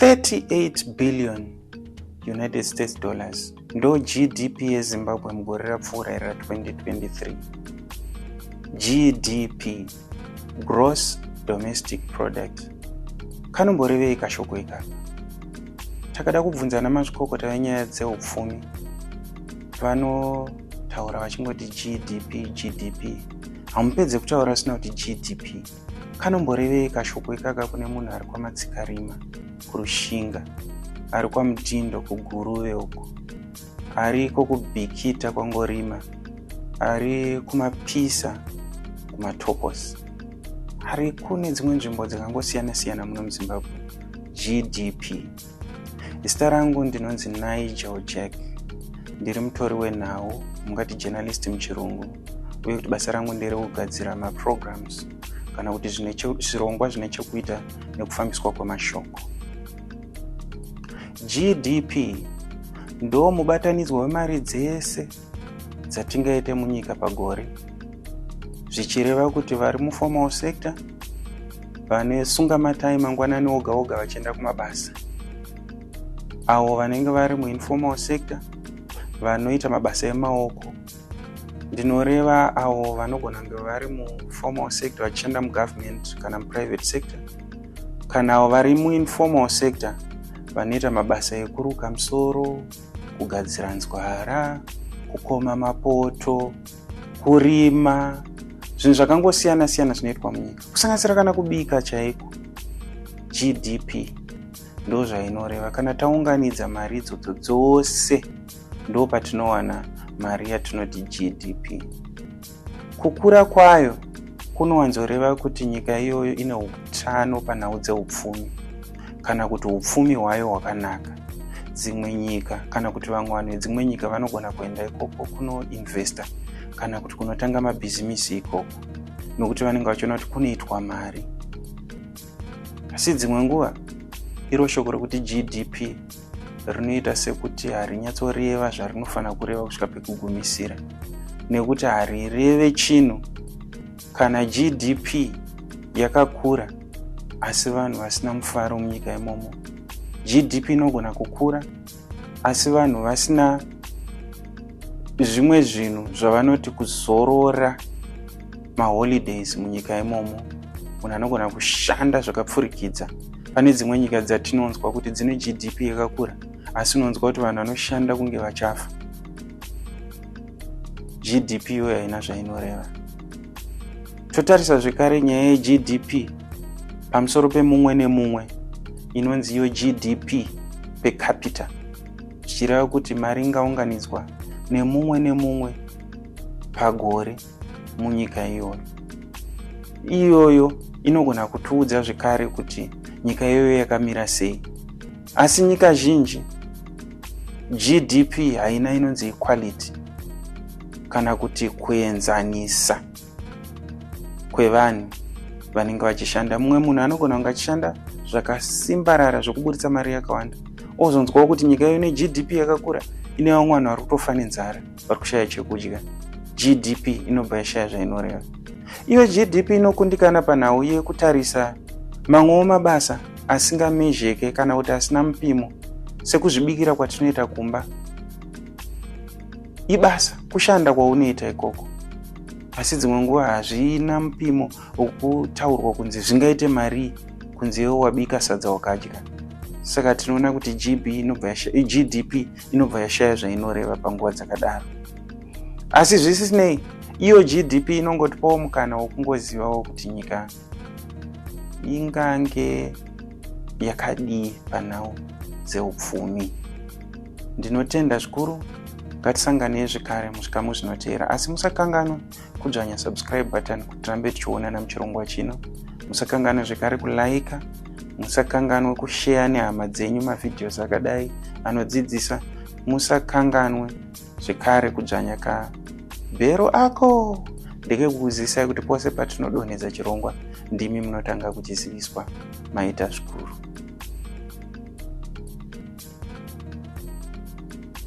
$38 billion United States dollars ndo GDP yeZimbabwe mugore rapfuura iri ra2023. GDP, Gross Domestic Product. Kanomborevei kashoko ikaka? Takada kubvunza namazvikokota venyaya dzeupfumi. Vanotaura vachingoti GDP. Hamupedze kutaura sina kuti GDP. Kanomborevei kashoko ikaka kune munhu ari kwamatsikarima, kurushinga, ari kwaMutindo, kuGuruve uko, ariko kuBhikita kwaNgorima, ari kumaPisa, kumaToposi, ari kune dzimwe nzvimbo dzakangosiyana-siyana muno muZimbabwe. GDP. Zita rangu ndinonzi Nigel Jack. Ndiri mutori wenhau, mungati journalist muchirungu, uye kuti basa rangu nderekugadzira maprograms kana kuti zvirongwa zvine chekuita nekufambiswa kwemashoko. GDP ndo mubatanidzwa wemari dzese dzatingaite munyika pagore, zvichireva kuti vari muformal sector vanesunga matai mangwanani oga oga vachienda kumabasa, avo vanenge vari muinformal sector vanoita mabasa emaoko, ndinoreva avo vanogona kunge vari muformal sector vachienda mugovernment kana muprivate sector, kana avo vari muinformal sector vanoita mabasa ekuruka musoro, kugadzira nzwara, kukoma mapoto, kurima, zvinhu zvakangosiyana-siyana zvinoitwa munyika, kusanganisira kana kubika chaiko. GDP ndo zvainoreva. Kana taunganidza mari idzodzo dzose ndo patinowana mari yatinoti GDP. Kukura kwayo kunowanzoreva kuti nyika iyoyo ine utano panhau dzeupfumi, kana kuti upfumi hwayo hwakanaka. Dzimwe nyika kana kuti vamwe vanhu vedzimwe nyika vanogona kuenda ikoko kunoinvesta kana kuti kunotanga mabhizimisi ikoko, nokuti vanenge vachiona kuti kunoitwa mari. Asi dzimwe nguva iro shoko rekuti GDP rinoita sekuti harinyatsoreva zvarinofanira kureva kusvika pekugumisira, nekuti harireve chinhu kana GDP yakakura asi vanhu vasina mufaro munyika imomo. GDP inogona kukura asi vanhu vasina zvimwe zvinhu zvavanoti kuzorora, maholidays munyika imomo. Munhu anogona kushanda zvakapfurikidza. Pane dzimwe nyika dzatinonzwa kuti dzine GDP yakakura asi unonzwa kuti vanhu vanoshanda kunge vachafa. GDP iyoyo haina zvainoreva. Totarisa zvekare nyaya yeGDP pamusoro pemumwe nemumwe inonzi iyo GDP per capita, zvichireva kuti mari ingaunganidzwa nemumwe nemumwe pagore munyika iyoyo inogona kutiudza zvekare kuti nyika iyoyo yakamira sei. Asi nyika zhinji GDP haina inonzi equality, kana kuti kuenzanisa kwevanhu vanenge vachishanda. Mumwe munhu anogona kunge achishanda zvakasimbarara zvokuburitsa mari yakawanda, ozonzwawo kuti nyika iyo ine GDP yakakura, ine vamwe vanhu vari kutofa nenzara, vari kushaya chekudya. GDP inobva yashaya zvainoreva. Iyo GDP inokundikana panhau yekutarisa mamwewo mabasa asingamezheke kana kuti asina mupimo, sekuzvibikira kwatinoita kumba. Ibasa kushanda kwaunoita ikoko, asi dzimwe nguva hazvina mupimo wokutaurwa kunzi zvingaite mari kunzi iwe wabika sadza wakadya. Saka tinoona kuti GDP inobva yashaya zvainoreva panguva dzakadaro. Asi zvisisinei, iyo GDP inongotipawo mukana wokungozivawo kuti nyika ingange yakadii panhau dzeupfumi. Ndinotenda zvikuru. Ngatisanganei zvekare muzvikamu zvinoteera, asi musakanganwa kudzvanya subscribe button kuti tirambe tichionana muchirongwa chino. Musakanganwa zvekare kulaika, musakanganwa kushare nehama dzenyu mavhidhios akadai anodzidzisa. Musakanganwe zvekare kudzvanya kabhero ako ndekekuzivisai kuti pose patinodonhedza chirongwa ndimi munotanga kuchiziviswa. Maita zvikuru.